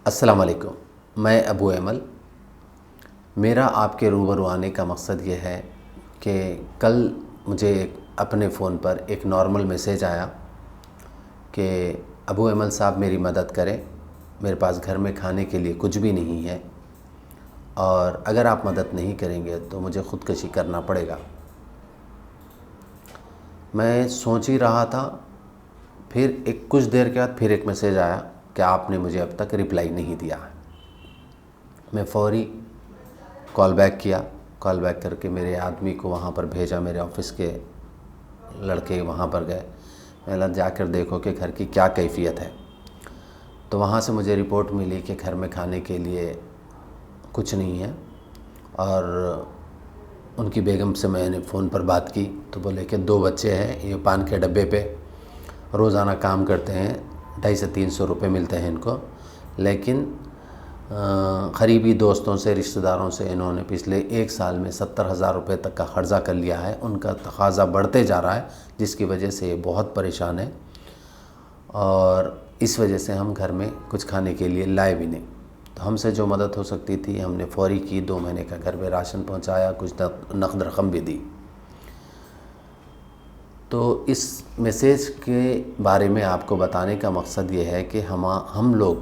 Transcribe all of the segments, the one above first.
السلام علیکم، میں ابو ایمل۔ میرا آپ کے روبرو آنے کا مقصد یہ ہے کہ کل مجھے اپنے فون پر ایک نارمل میسیج آیا کہ ابو ایمل صاحب میری مدد کریں، میرے پاس گھر میں کھانے کے لیے کچھ بھی نہیں ہے اور اگر آپ مدد نہیں کریں گے تو مجھے خودکشی کرنا پڑے گا۔ میں سوچ ہی رہا تھا، پھر کچھ دیر کے بعد پھر ایک میسیج آیا کہ آپ نے مجھے اب تک رپلائی نہیں دیا ہے۔ میں فوری کال بیک کیا، کال بیک کر کے میرے آدمی کو وہاں پر بھیجا، میرے آفس کے لڑکے وہاں پر گئے، میں نے جا کر دیکھو کہ گھر کی کیا کیفیت ہے۔ تو وہاں سے مجھے رپورٹ ملی کہ گھر میں کھانے کے لیے کچھ نہیں ہے، اور ان کی بیگم سے میں نے فون پر بات کی تو بولے کہ 2 بچے ہیں، یہ پان کے ڈبے پہ روزانہ کام کرتے ہیں، 250 سے 300 روپے ملتے ہیں ان کو، لیکن قریبی دوستوں سے، رشتہ داروں سے انہوں نے پچھلے 1 سال میں 70,000 روپے تک کا قرضہ کر لیا ہے۔ ان کا تقاضا بڑھتے جا رہا ہے، جس کی وجہ سے یہ بہت پریشان ہے، اور اس وجہ سے ہم گھر میں کچھ کھانے کے لیے لائے بھی نہیں۔ تو ہم سے جو مدد ہو سکتی تھی ہم نے فوری کی، 2 مہینے کا گھر میں راشن پہنچایا، کچھ نقد رقم بھی دی۔ تو اس میسیج کے بارے میں آپ کو بتانے کا مقصد یہ ہے کہ ہم لوگ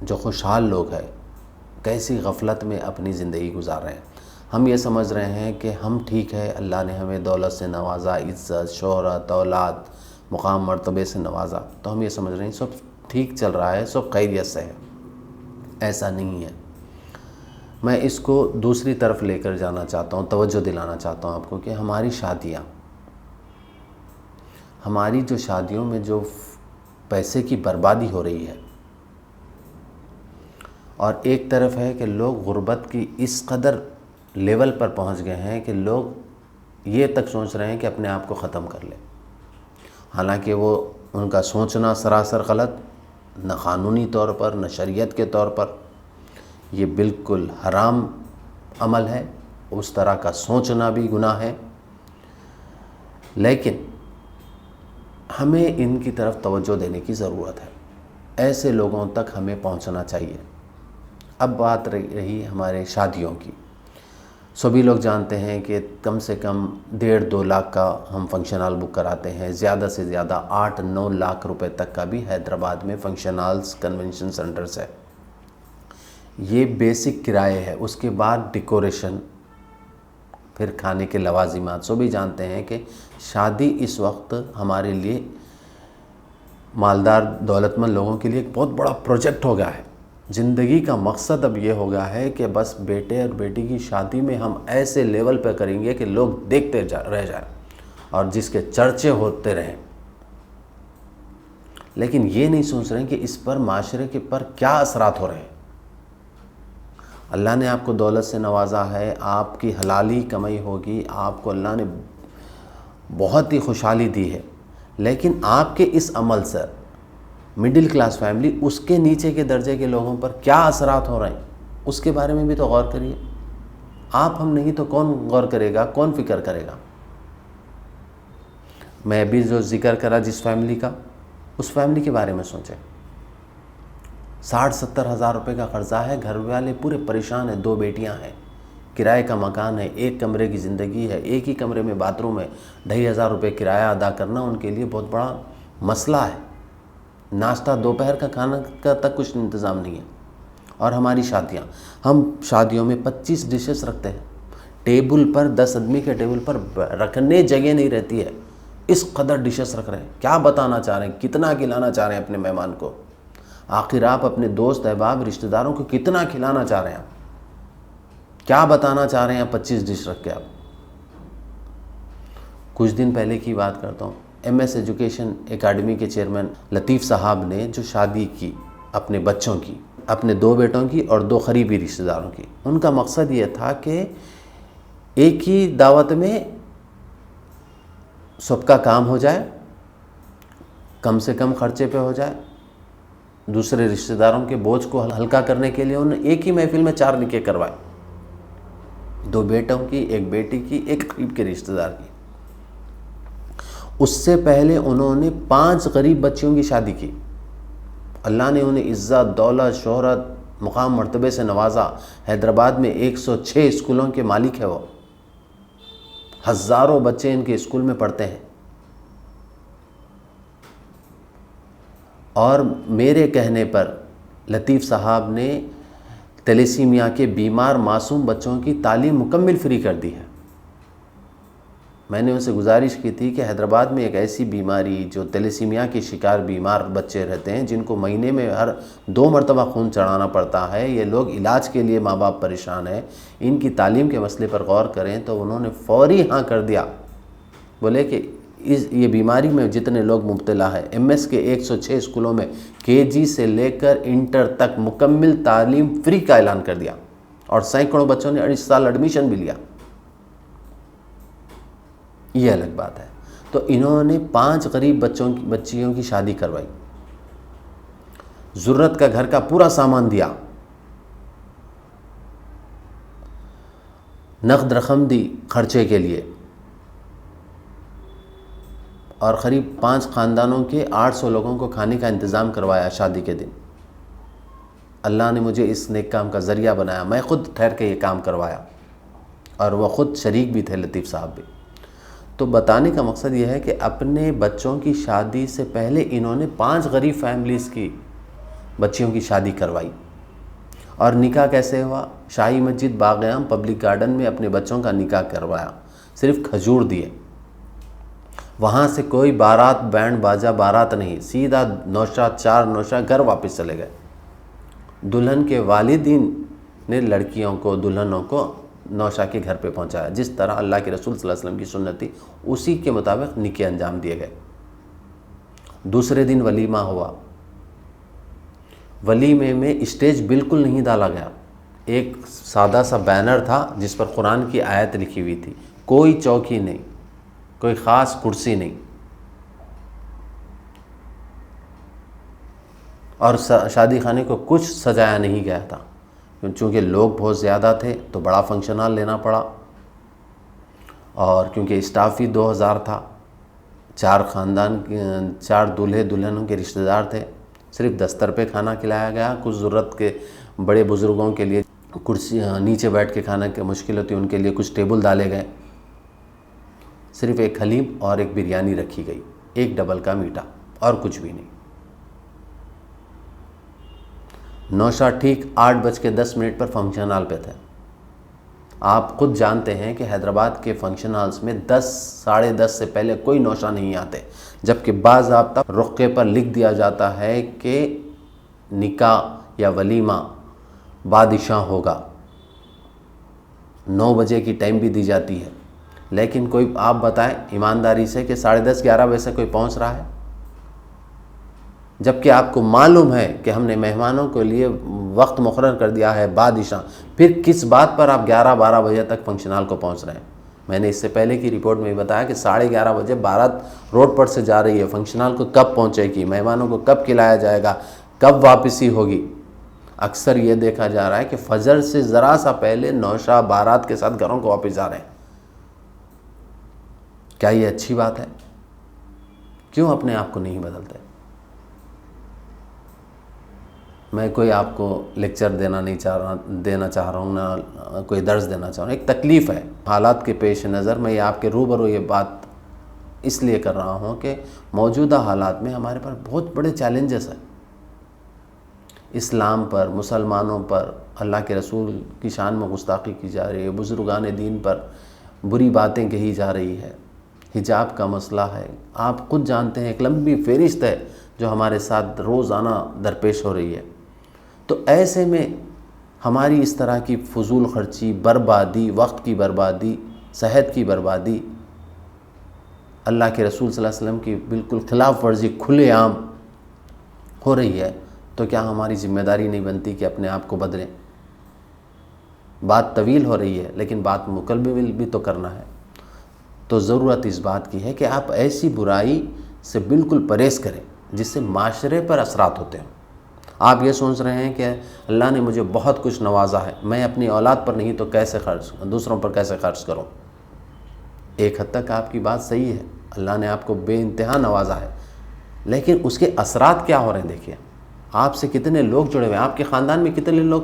جو خوشحال لوگ ہیں کیسی غفلت میں اپنی زندگی گزار رہے ہیں۔ ہم یہ سمجھ رہے ہیں کہ ہم ٹھیک ہے، اللہ نے ہمیں دولت سے نوازا، عزت، شہرت، اولاد، مقام مرتبے سے نوازا، تو ہم یہ سمجھ رہے ہیں سب ٹھیک چل رہا ہے، سب خیریت سے ہے۔ ایسا نہیں ہے۔ میں اس کو دوسری طرف لے کر جانا چاہتا ہوں، توجہ دلانا چاہتا ہوں آپ کو کہ ہماری جو شادیوں میں جو پیسے کی بربادی ہو رہی ہے، اور ایک طرف ہے کہ لوگ غربت کی اس قدر لیول پر پہنچ گئے ہیں کہ لوگ یہ تک سوچ رہے ہیں کہ اپنے آپ کو ختم کر لیں، حالانکہ وہ ان کا سوچنا سراسر غلط، نہ قانونی طور پر نہ شریعت کے طور پر، یہ بالکل حرام عمل ہے، اس طرح کا سوچنا بھی گناہ ہے۔ لیکن ہمیں ان کی طرف توجہ دینے کی ضرورت ہے، ایسے لوگوں تک ہمیں پہنچنا چاہیے۔ اب بات رہی ہمارے شادیوں کی، سبھی لوگ جانتے ہیں کہ کم سے کم 1.5-2 لاکھ کا ہم فنکشن ہال بک کراتے ہیں، زیادہ سے زیادہ 8-9 لاکھ روپے تک کا بھی حیدرآباد میں فنکشن ہالز، کنونشن سینٹرز ہے۔ یہ بیسک کرائے ہے، اس کے بعد ڈیکوریشن، پھر کھانے کے لوازمات۔ سبھی جانتے ہیں کہ شادی اس وقت ہمارے لیے، مالدار دولت مند لوگوں کے لیے ایک بہت بڑا پروجیکٹ ہو گیا ہے۔ زندگی کا مقصد اب یہ ہو گیا ہے کہ بس بیٹے اور بیٹی کی شادی میں ہم ایسے لیول پہ کریں گے کہ لوگ دیکھتے رہ جائیں اور جس کے چرچے ہوتے رہیں، لیکن یہ نہیں سوچ رہے ہیں کہ اس پر معاشرے کے پر کیا اثرات ہو رہے ہیں۔ اللہ نے آپ کو دولت سے نوازا ہے، آپ کی حلالی کمائی ہوگی، آپ کو اللہ نے بہت ہی خوشحالی دی ہے، لیکن آپ کے اس عمل سے مڈل کلاس فیملی، اس کے نیچے کے درجے کے لوگوں پر کیا اثرات ہو رہے ہیں، اس کے بارے میں بھی تو غور کریے۔ آپ ہم نہیں تو کون غور کرے گا، کون فکر کرے گا؟ میں بھی جو ذکر کرا جس فیملی کا، اس فیملی کے بارے میں سوچیں۔ 60-70 ہزار روپے کا قرضہ ہے، گھر والے پورے پریشان ہیں، 2 بیٹیاں ہیں، کرائے کا مکان ہے، 1 کمرے کی زندگی ہے، ایک ہی کمرے میں باتھ روم ہے، 2,500 روپے کرایہ ادا کرنا ان کے لیے بہت بڑا مسئلہ ہے۔ ناشتہ، دوپہر کا کھانا کا تک کچھ انتظام نہیں ہے۔ اور ہماری شادیاں، ہم شادیوں میں 25 ڈشز رکھتے ہیں، ٹیبل پر 10 آدمی کے ٹیبل پر رکھنے جگہ نہیں رہتی ہے، اس قدر ڈشز رکھ رہے ہیں۔ کیا بتانا چاہ رہے ہیں، کتنا کھلانا چاہ رہے ہیں اپنے مہمان کو؟ آخر آپ اپنے دوست احباب رشتہ داروں کو کتنا کھلانا چاہ رہے ہیں؟ کیا بتانا چاہ رہے ہیں 25 ڈش رکھ کے آپ؟ کچھ دن پہلے کی بات کرتا ہوں، ایم ایس ایجوکیشن اکیڈمی کے چیئرمین لطیف صاحب نے جو شادی کی اپنے بچوں کی، اپنے 2 بیٹوں کی اور 2 قریبی رشتہ داروں کی، ان کا مقصد یہ تھا کہ ایک ہی دعوت میں سب کا کام ہو جائے، کم سے کم خرچے پہ ہو جائے۔ دوسرے رشتہ داروں کے بوجھ کو ہلکا کرنے کے لیے انہوں نے ایک ہی محفل میں 4 نکاح کروائے۔ 2 بیٹوں کی، 1 بیٹی کی، 1 قریب کے رشتہ دار کی۔ اس سے پہلے انہوں نے 5 غریب بچیوں کی شادی کی۔ اللہ نے انہیں عزت، دولت، شہرت، مقام، مرتبے سے نوازا۔ حیدرآباد میں 106 اسکولوں کے مالک ہے وہ، ہزاروں بچے ان کے اسکول میں پڑھتے ہیں۔ اور میرے کہنے پر لطیف صاحب نے تیلیسیمیا کے بیمار معصوم بچوں کی تعلیم مکمل فری کر دی ہے۔ میں نے ان سے گزارش کی تھی کہ حیدرآباد میں ایک ایسی بیماری جو تیلیسیمیا کے شکار بیمار بچے رہتے ہیں، جن کو مہینے میں ہر 2 مرتبہ خون چڑھانا پڑتا ہے، یہ لوگ علاج کے لیے ماں باپ پریشان ہیں، ان کی تعلیم کے مسئلے پر غور کریں۔ تو انہوں نے فوری ہاں کر دیا، بولے کہ یہ بیماری میں جتنے لوگ مبتلا ہے، ایم ایس کے 106 اسکولوں میں KG سے لے کر انٹر تک مکمل تعلیم فری کا اعلان کر دیا، اور سینکڑوں بچوں نے اس سال ایڈمیشن بھی لیا۔ یہ الگ بات ہے۔ تو انہوں نے 5 غریب بچیوں کی شادی کروائی، ضرورت کا گھر کا پورا سامان دیا، نقد رقم دی خرچے کے لیے، اور قریب 5 خاندانوں کے 800 لوگوں کو کھانے کا انتظام کروایا شادی کے دن۔ اللہ نے مجھے اس نیک کام کا ذریعہ بنایا، میں خود ٹھہر کے یہ کام کروایا، اور وہ خود شریک بھی تھے، لطیف صاحب بھی۔ تو بتانے کا مقصد یہ ہے کہ اپنے بچوں کی شادی سے پہلے انہوں نے 5 غریب فیملیز کی بچیوں کی شادی کروائی۔ اور نکاح کیسے ہوا؟ شاہی مسجد باغیام پبلک گارڈن میں اپنے بچوں کا نکاح کروایا، صرف کھجور دیے۔ وہاں سے کوئی بارات، بینڈ باجا بارات نہیں، سیدھا نوشہ 4 نوشہ گھر واپس چلے گئے۔ دلہن کے والدین نے لڑکیوں کو، دلہنوں کو نوشہ کے گھر پہ پہنچایا، جس طرح اللہ کے رسول صلی اللہ علیہ وسلم کی سنت تھی، اسی کے مطابق نکاح انجام دیے گئے۔ دوسرے دن ولیمہ ہوا۔ ولیمے میں اسٹیج بالکل نہیں ڈالا گیا، ایک سادہ سا بینر تھا جس پر قرآن کی آیت لکھی ہوئی تھی، کوئی چوکی نہیں، کوئی خاص کرسی نہیں، اور شادی خانے کو کچھ سجایا نہیں گیا تھا، چونکہ لوگ بہت زیادہ تھے تو بڑا فنکشن ہال لینا پڑا، اور کیونکہ اسٹاف بھی 2000 تھا، 4 خاندان، 4 دولہے دلہنوں کے رشتہ دار تھے، صرف دستر پہ کھانا کھلایا گیا۔ کچھ ضرورت کے بڑے بزرگوں کے لیے کرسی، نیچے بیٹھ کے کھانا کی مشکل ہوتی ہے، ان کے لیے کچھ ٹیبل ڈالے گئے، صرف ایک حلیم اور ایک بریانی رکھی گئی، 1 ڈبل کا میٹھا، اور کچھ بھی نہیں۔ نوشہ ٹھیک 8:10 پر فنکشن ہال پہ تھے۔ آپ خود جانتے ہیں کہ حیدرآباد کے فنکشن ہالز میں 10 ساڑھے 10 سے پہلے کوئی نوشہ نہیں آتے، جبکہ باضابطہ رقعے پر لکھ دیا جاتا ہے کہ نکاح یا ولیمہ بادشاہ ہوگا، 9 بجے کی ٹائم بھی دی جاتی ہے، لیکن کوئی آپ بتائیں ایمانداری سے کہ 10:30 11 بجے سے کوئی پہنچ رہا ہے؟ جبکہ آپ کو معلوم ہے کہ ہم نے مہمانوں کے لیے وقت مقرر کر دیا ہے بادشاہ، پھر کس بات پر آپ 11-12 بجے تک فنکشن ہال کو پہنچ رہے ہیں؟ میں نے اس سے پہلے کی رپورٹ میں بتایا کہ 11:30 بجے بارات روڈ پر سے جا رہی ہے، فنکشن ہال کو کب پہنچے گی، مہمانوں کو کب کھلایا جائے گا، کب واپسی ہوگی؟ اکثر یہ دیکھا جا رہا ہے کہ فجر سے ذرا سا پہلے نوشہ بارات کے ساتھ گھروں کو واپس جا رہے ہیں۔ کیا یہ اچھی بات ہے؟ کیوں اپنے آپ کو نہیں بدلتے؟ میں کوئی آپ کو لیکچر دینا چاہ رہا ہوں، نہ کوئی درس دینا چاہ رہا ہوں، ایک تکلیف ہے۔ حالات کے پیش نظر میں آپ کے روبرو یہ بات اس لیے کر رہا ہوں کہ موجودہ حالات میں ہمارے پر بہت بڑے چیلنجز ہیں، اسلام پر، مسلمانوں پر، اللہ کے رسول کی شان میں گستاخی کی جا رہی ہے، بزرگان دین پر بری باتیں کہی جا رہی ہے، حجاب کا مسئلہ ہے، آپ خود جانتے ہیں، ایک لمبی فہرست ہے جو ہمارے ساتھ روزانہ درپیش ہو رہی ہے۔ تو ایسے میں ہماری اس طرح کی فضول خرچی، بربادی، وقت کی بربادی، صحت کی بربادی، اللہ کے رسول صلی اللہ علیہ وسلم کی بالکل خلاف ورزی کھلے عام ہو رہی ہے، تو کیا ہماری ذمہ داری نہیں بنتی کہ اپنے آپ کو بدلیں؟ بات طویل ہو رہی ہے لیکن بات مکمل بھی تو کرنا ہے۔ تو ضرورت اس بات کی ہے کہ آپ ایسی برائی سے بالکل پرہیز کریں جس سے معاشرے پر اثرات ہوتے ہیں، آپ یہ سوچ رہے ہیں کہ اللہ نے مجھے بہت کچھ نوازا ہے، میں اپنی اولاد پر نہیں تو کیسے دوسروں پر کیسے خرچ کروں؟ ایک حد تک آپ کی بات صحیح ہے، اللہ نے آپ کو بے انتہا نوازا ہے، لیکن اس کے اثرات کیا ہو رہے ہیں؟ دیکھیے آپ سے کتنے لوگ جڑے ہوئے ہیں، آپ کے خاندان میں کتنے لوگ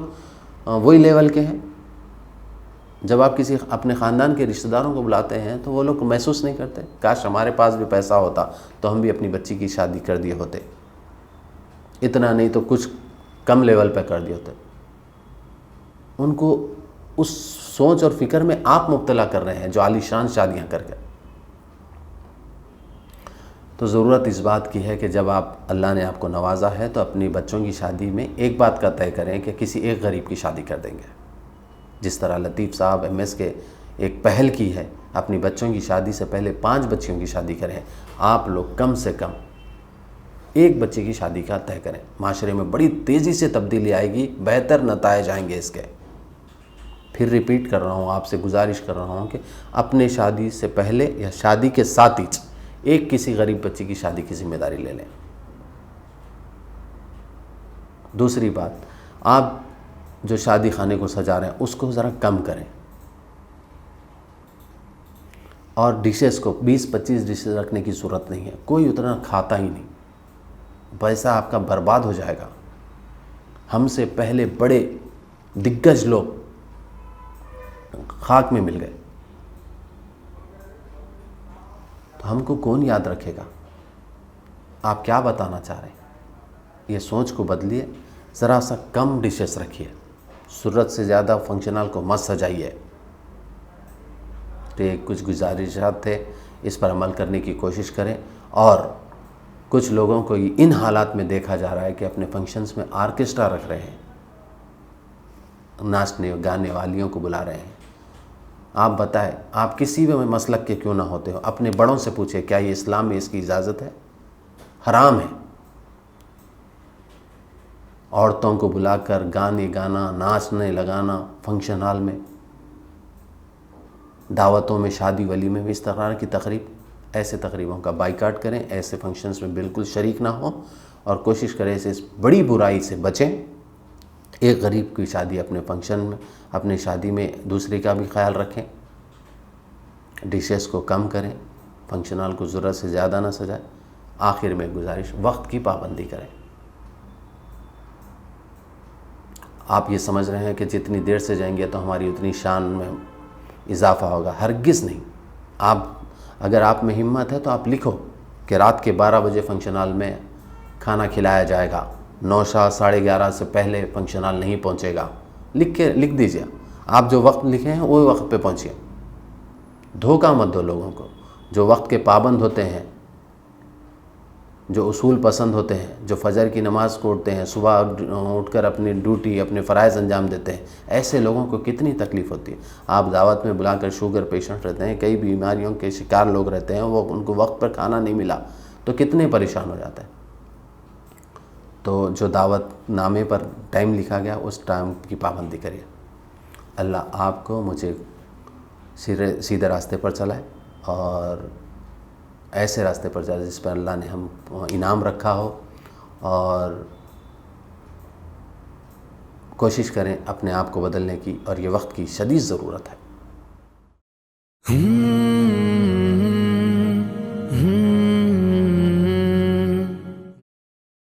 وہی لیول کے ہیں۔ جب آپ کسی اپنے خاندان کے رشتہ داروں کو بلاتے ہیں تو وہ لوگ محسوس نہیں کرتے کاش ہمارے پاس بھی پیسہ ہوتا تو ہم بھی اپنی بچی کی شادی کر دیے ہوتے، اتنا نہیں تو کچھ کم لیول پہ کر دیے ہوتے۔ ان کو اس سوچ اور فکر میں آپ مبتلا کر رہے ہیں جو عالی شان شادیاں کر کے۔ تو ضرورت اس بات کی ہے کہ جب اللہ نے آپ کو نوازا ہے تو اپنی بچوں کی شادی میں ایک بات کا طے کریں کہ کسی ایک غریب کی شادی کر دیں گے، جس طرح لطیف صاحب MS کے ایک پہل کی ہے، اپنی بچوں کی شادی سے پہلے 5 بچیوں کی شادی کریں۔ آپ لوگ کم سے کم ایک بچے کی شادی کا طے کریں، معاشرے میں بڑی تیزی سے تبدیلی آئے گی، بہتر نتائج آئیں گے اس کے۔ پھر ریپیٹ کر رہا ہوں، آپ سے گزارش کر رہا ہوں کہ اپنے شادی سے پہلے یا شادی کے ساتھ ہی ایک کسی غریب بچی کی شادی کی ذمہ داری لے لیں۔ دوسری بات، آپ جو شادی خانے کو سجا رہے ہیں اس کو ذرا کم کریں، اور ڈشز کو 20-25 ڈشز رکھنے کی ضرورت نہیں ہے، کوئی اتنا کھاتا ہی نہیں، پیسہ آپ کا برباد ہو جائے گا۔ ہم سے پہلے بڑے دگگج لوگ خاک میں مل گئے، تو ہم کو کون یاد رکھے گا؟ آپ کیا بتانا چاہ رہے ہیں؟ یہ سوچ کو بدلیے، ذرا سا کم ڈشز رکھیے، ضرورت سے زیادہ فنکشن ہال کو مت سجائیے۔ تو یہ کچھ گزارشات تھے، اس پر عمل کرنے کی کوشش کریں۔ اور کچھ لوگوں کو ان حالات میں دیکھا جا رہا ہے کہ اپنے فنکشنز میں آرکیسٹرا رکھ رہے ہیں، ناچنے گانے والیوں کو بلا رہے ہیں۔ آپ بتائیں، آپ کسی بھی مسلک کے کیوں نہ ہوتے ہو، اپنے بڑوں سے پوچھیں کیا یہ اسلام میں اس کی اجازت ہے؟ حرام ہے۔ عورتوں کو بلا کر گانے گانا، ناچنے لگانا فنکشن ہال میں، دعوتوں میں، شادی ولیمے میں، اس طرح کی تقریب، ایسے تقریبوں کا بائیکاٹ کریں، ایسے فنکشنز میں بالکل شریک نہ ہوں، اور کوشش کریں اس بڑی برائی سے بچیں۔ ایک غریب کی شادی اپنے فنکشن میں، اپنی شادی میں دوسرے کا بھی خیال رکھیں، ڈشز کو کم کریں، فنکشن ہال کو ضرورت سے زیادہ نہ سجائیں۔ آخر میں گزارش، وقت کی پابندی کریں۔ آپ یہ سمجھ رہے ہیں کہ جتنی دیر سے جائیں گے تو ہماری اتنی شان میں اضافہ ہوگا، ہرگز نہیں۔ اگر آپ میں ہمت ہے تو آپ لکھو کہ رات کے 12 بجے فنکشن ہال میں کھانا کھلایا جائے گا، 9 ساڑھے 11 سے پہلے فنکشن ہال نہیں پہنچے گا، لکھ دیجئے۔ آپ جو وقت لکھے ہیں وہی وقت پہ پہنچیے، دھوکہ مت دو لوگوں کو۔ جو وقت کے پابند ہوتے ہیں، جو اصول پسند ہوتے ہیں، جو فجر کی نماز کو اٹھتے ہیں، صبح اٹھ کر اپنی ڈیوٹی، اپنے فرائض انجام دیتے ہیں، ایسے لوگوں کو کتنی تکلیف ہوتی ہے۔ آپ دعوت میں بلا کر شوگر پیشنٹ رہتے ہیں، کئی بیماریوں کے شکار لوگ رہتے ہیں، وہ ان کو وقت پر کھانا نہیں ملا تو کتنے پریشان ہو جاتے ہیں۔ تو جو دعوت نامے پر ٹائم لکھا گیا اس ٹائم کی پابندی کریے۔ اللہ آپ کو مجھے سیدھے راستے پر چلائے، اور ایسے راستے پر چلائے جس پر اللہ نے ہم انعام رکھا ہو، اور کوشش کریں اپنے آپ کو بدلنے کی، اور یہ وقت کی شدید ضرورت ہے۔